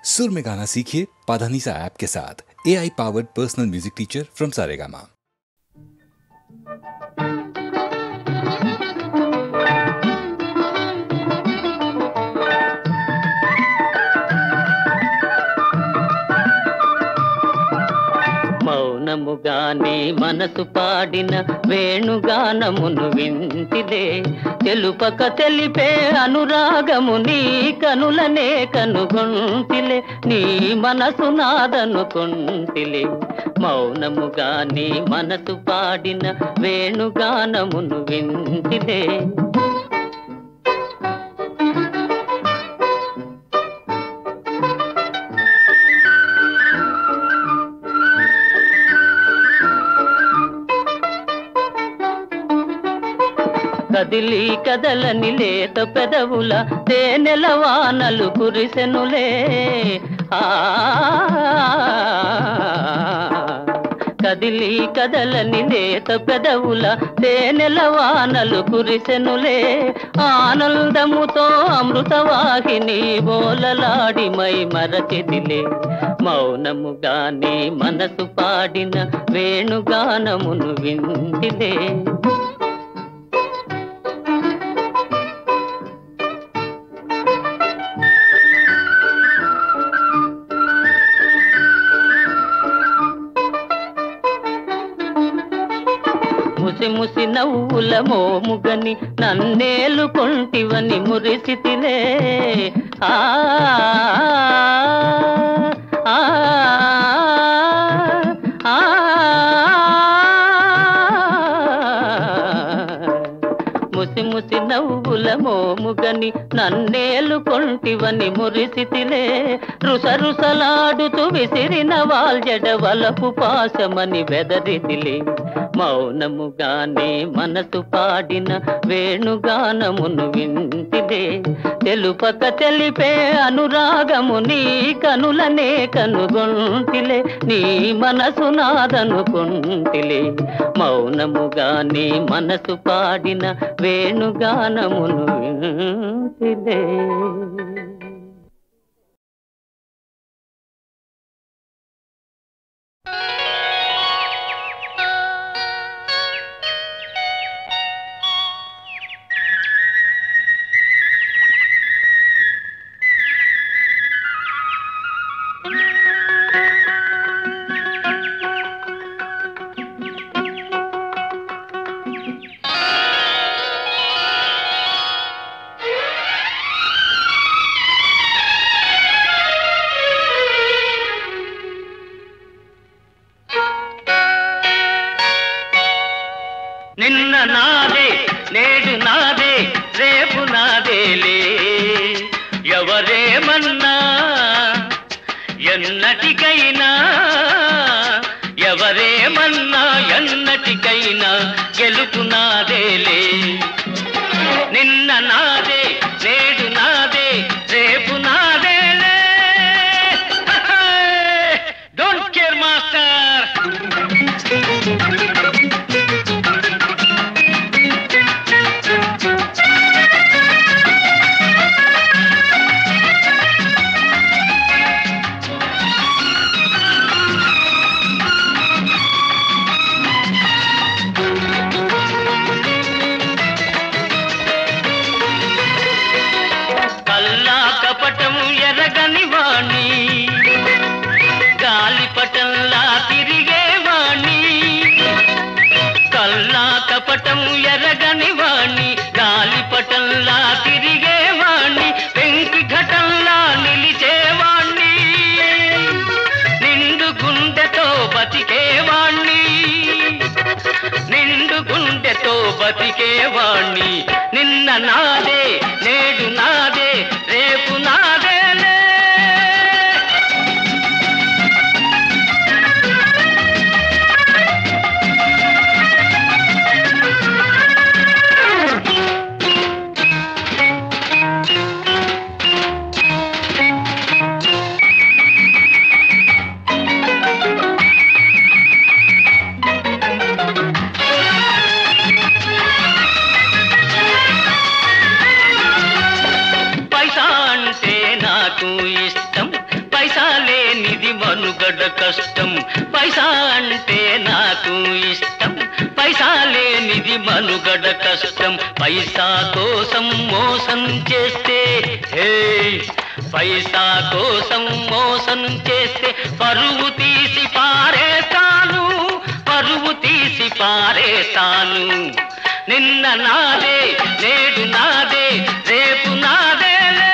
सुर में गाना सीखिए पाधानीसा ऐप के साथ। AI powered personal music teacher from Saregama. మౌనముగానే మనసు పాడిన వేణుగానమును వింటిలే, తెలుపక తెలిపే అనురాగము నీ కనులనే కనుగొంటిలే, నీ మనసు నాదనుకొంటిలే. మౌనముగానే మనసు పాడిన వేణుగానమును వింటిలే. కదిలి కదలని లేత పెదవుల తేనెల వానలు కురిసెనులే, కదిలి కదలని లేత పెదవుల తేనెల వానలు కురిసెనులే. ఆనందముతో అమృతవాహిని బోలలాడి మై మరచెదిలే. మౌనముగానే మనసు పాడిన వేణుగానమును వింటిలే. ముసి ముసి నవ్వుల మోముగని నన్నేలు కొంటివని మురిసితిలే. ఆ ఆ ఆ ముసి ముసి నవ్వుల మోముగని నన్నేలు కొంటివని మురిసితిలే. రుసరుసలాడుతూ విసిరిన వాల్జడ వలపు పాశమని బెదరితిలే. మౌనముగానే మనసు పాడిన వేణుగానమును వింటిలే, తెలుపక తెలిపే అనురాగము నీ కనులనే కనుగొంటిలే, నీ మనసు నాదనుకొంటిలే. మౌనముగానే మనసు పాడిన వేణుగానమును వింటిలే. నిన్న నాదే నేడు నాదే రేపు నాదేలే, ఎవరేమన్నా ఎన్నటికైనా, ఎవరేమన్నా ఎన్నటికైనా గెలుపు నాదేలే. నిన్న నాదే నేడు నాదే రేపు నాదేలే. Don't care master. కపటము ఎరగని వాణ్ణి, గాలిపటంలా తిరిగేవాణ్ణి. కల్లా కపటము ఎరగని వాణ్ణి, గాలిపటంలా తిరిగేవాణ్ణి. పెంకి ఘటంలా నిలిచేవాణ్ణి, నిండు గుండెతో బతికేవాణ్ణి, నిండు గుండెతో బతికేవాణ్ణి. నిన్న నాదే నేడు నాదే రేపు నాదేలే. మనుగడ కష్టం, పైసా అంటే నాకు ఇష్టం, పైసా లేనిది మనుగడ కష్టం. పైసా కోసం మోసం చేస్తే, హే పైసా కోసం మోసం చేస్తే పరువు తీసి పారేస్తాను, పరువు తీసి పారేస్తాను. నిన్న నాదే నేడు నాదే రేపు నాదేలే,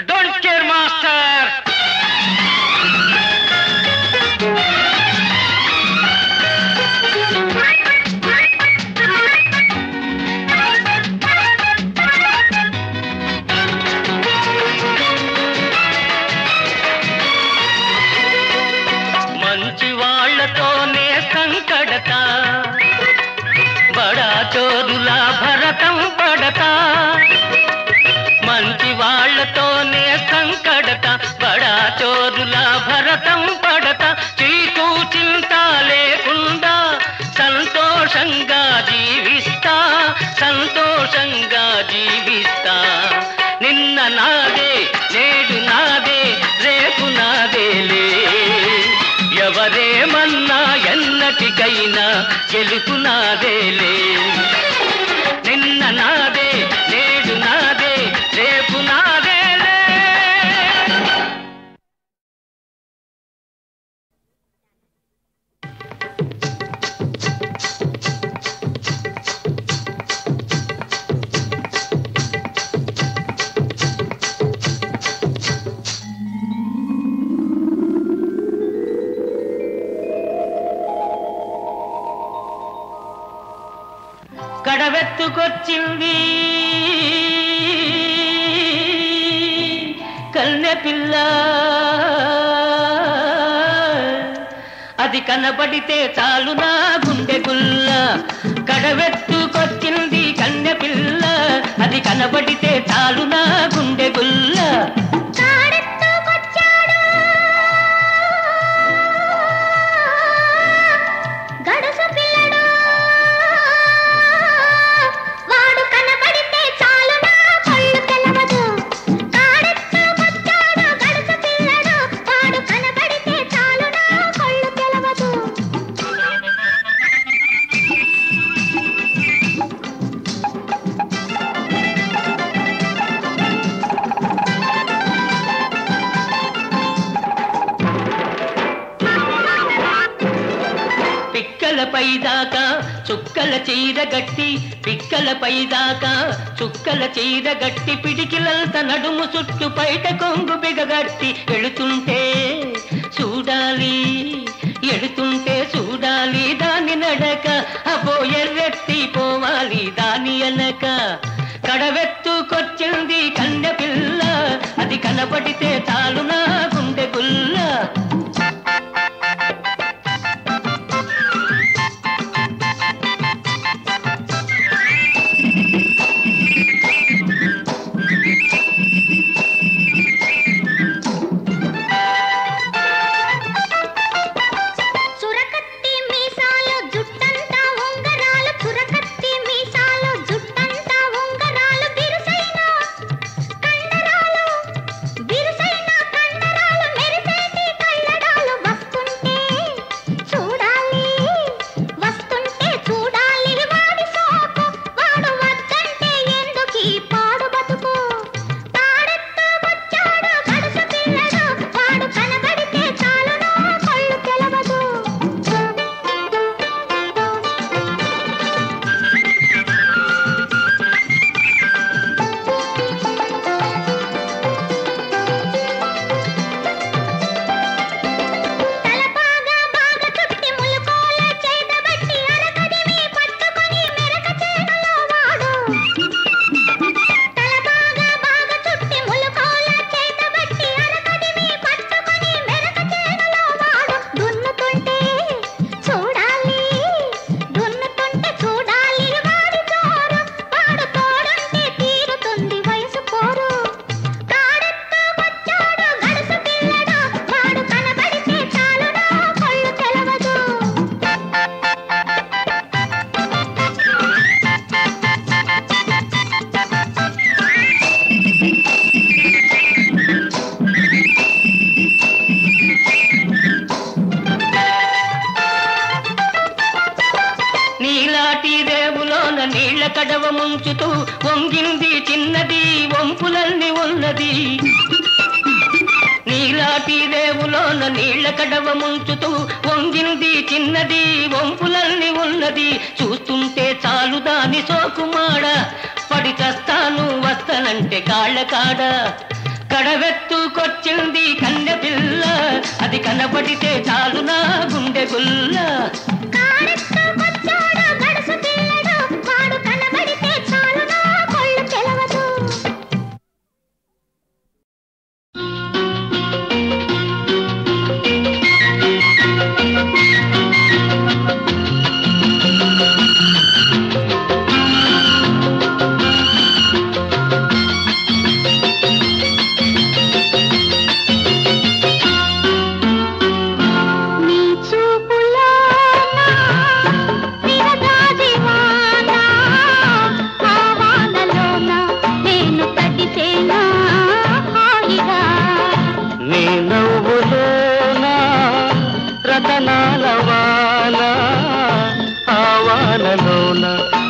డోంట్ కేర్ మాస్టర్. మంచి వాళ్లతోనే సంకడతా, బడా చోరులా భరతం పడతా. మంచి వాళ్లతోనే సంకడత, బడా చోరులా భరతం పడతా. చీకు చింత లేకుండా సంతోషంగా జీవిస్తా, సంతోషంగా జీవిస్తా. నిన్న నాదే నేడు నాదే రేపు నాదేలే, ఎవరేమన్నా ఎన్నటికైనా గెలుపు నాదేలే. నిన్న నాదే నేడు నాదే రేపు నాదేలే. కడవెత్తుకొచ్చింది కన్నె పిల్ల, అది కనబడితే చాలు నా గుండె గుల్ల. కడవెత్తుకొచ్చింది కన్నె పిల్ల, అది కనబడితే చాలు నా గుండె గుల్ల. పైదాకా చుక్కల చీర గట్టి, పిక్కల పైదాకా చుక్కల చీర గట్టి, పిడికిలంత నడుము చుట్టు పైట కొంగు బిగగట్టి. ఎడుతుంటే చూడాలి ఎడుతుంటే చూడాలి దాని నడక, అబో ఎర్రెత్తి పోవాలి దాని అనక. కడవెత్తుకొచ్చింది కన్నె పిల్ల, అది కనబడితే చాలు నా గుండె గుల్ల. చురకత్తి మీసాలు జుట్టంతా ఉంగరాలు, బిరుసైన కడవ ముంచుతూ వంగింది చిన్నది వంపులన్నీ ఉన్నది నీలాటి రేవులోన నీళ్ల కడవ ముంచుతూ వంగింది చిన్నది వంపులన్నీ ఉన్నది చూస్తుంటే చాలు దాని సోకుమాడ పడి చస్తాను వస్తానంటే కాళ్ళ కాడ కడవెత్తుకొచ్చింది కన్నె పిల్ల అది కనబడితే చాలు నా గుండె గుల్ల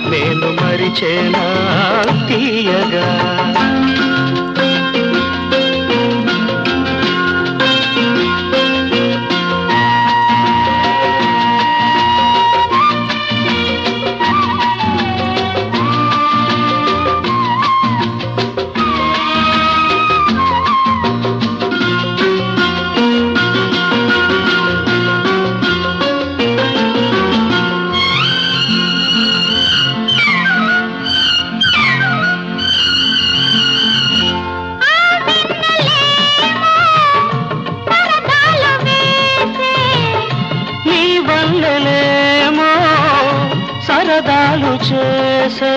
నేను మరిచేనా తీయగా సరదాలు చేసే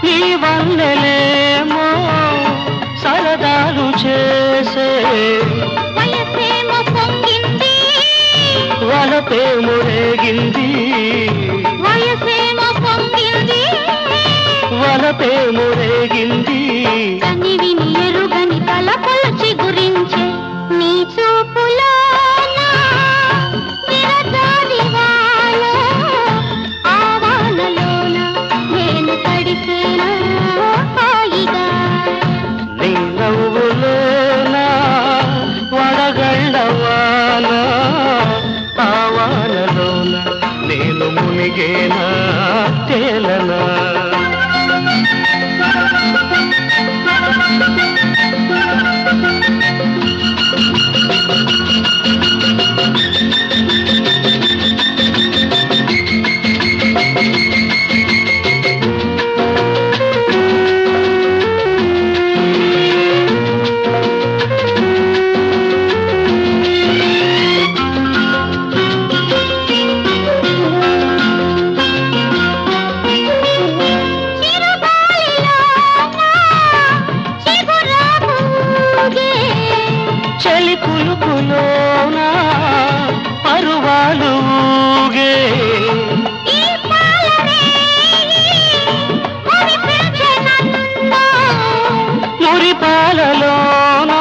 నీ వల్లలేమో సరదాలు చేసే వయసేమో పొంగింది వలపేమో రేగింది వయసేమో పొంగింది వలపేమో రేగింది కనివిని ఎరుగని తలపులు చిగురించే నీ చూపులోన విరజాది వాన ఆవానలోన నేను తడిసేనా హాయిగా నీ నవ్వులోన వడగళ్ళవాన ఆవానలోన నేను మునిగేనా తేలనా పులుపులోన పరువాలు ఊగే మురిపాలలోన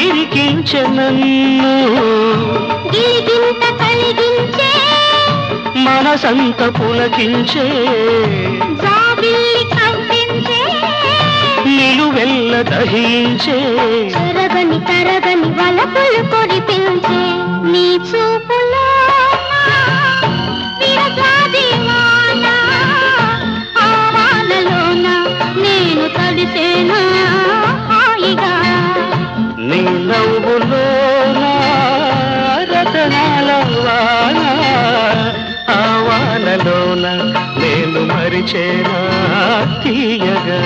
ఇరికించే నన్ను గిలిగింత కలిగించే మనసంత పులకించే జాబిల్లి కవ్వించే నిలువెల్ల దహించే చెరగని తరగని వలపులు కొరిపించే నీ చూపులో విరజాది వాన ఆవానలోన నేను తడిసేనా హాయిగా నీ నవ్వులోన రతనాల వాన ఆవానలోన నేను మరిచేనా తీయగా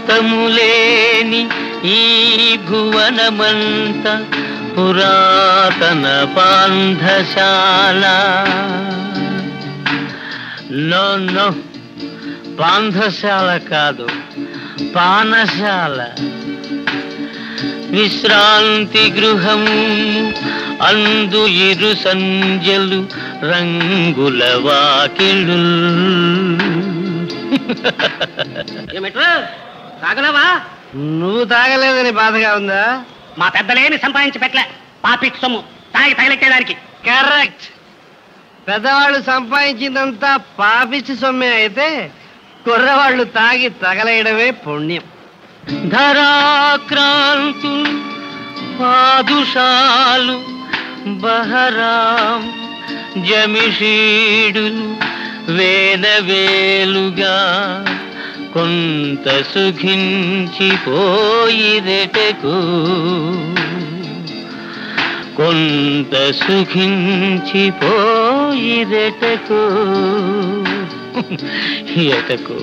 అంతములేని ఈ భువనమంత పురాతన పాంధశాల నో పాంధశాల కాదు పానశాల విశ్రాంతి గృహం అందు ఇరు సంజలు రంగుల వాకిళ్ళు. తాగలవా? నువ్వు తాగలేదని బాధగా ఉందా? మా పెద్దలేమి సంపాదించి పెట్టలే, పాపిట్ సొమ్ము తాగి తగిలెట్టేదానికి. కరెక్ట్. పెద్దవాళ్ళు సంపాదించిందంతా పాపిచ్చి సొమ్మే అయితే కుర్రవాళ్ళు తాగి తగలేయడమే పుణ్యం. ధరాక్రాంతు పాదుషాలు బహరాం జమిషీడులు వేలవేలుగా కొంత సుఖించిపోయిరెటకు, కొంత సుఖించిపోయిరెటకు ఎటకు.